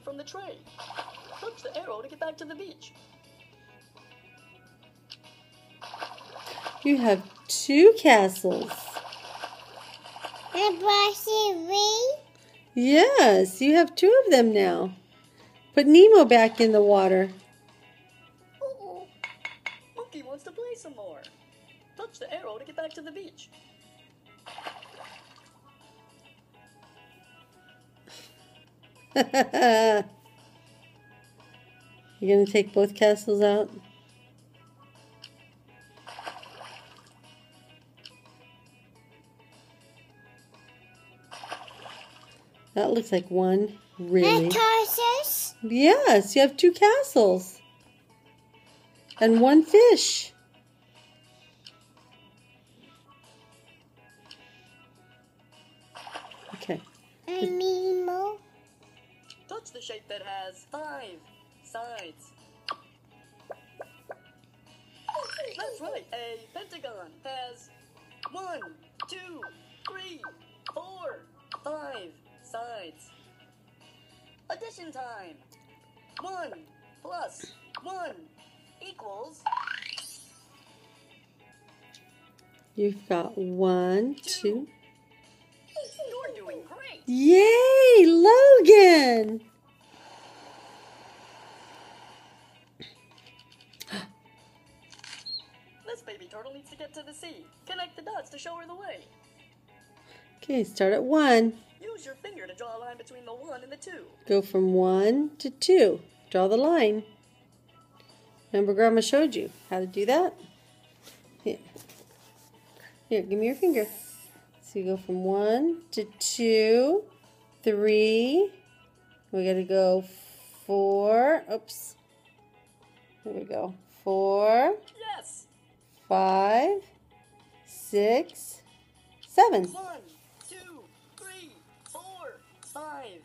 from the tray. Touch the arrow to get back to the beach. You have 2 castles. And brushing me. Yes, you have 2 of them now. Put Nemo back in the water. Uh-oh. Monkey wants to play some more. Touch the arrow to get back to the beach. You're going to take both castles out? That looks like one. Really? And tortoise. Yes, you have 2 castles. And 1 fish. Okay. And Nemo. Touch the shape that has 5 sides. That's right, a pentagon has 1, 2, 3, 4, 5 sides. Addition time. 1 plus 1 equals You've got 1, 2. You're doing great. Yay, Logan! This baby turtle needs to get to the sea. Connect the dots to show her the way. Okay, start at 1. Use your finger to draw a line between the 1 and the 2. Go from 1 to 2. Draw the line. Remember Grandma showed you how to do that? Here. Here, give me your finger. So you go from 1 to 2, 3. We gotta go 4. Oops. Here we go. 4, Yes. 5, 6, 7. 1, 2, 3, 4, 5,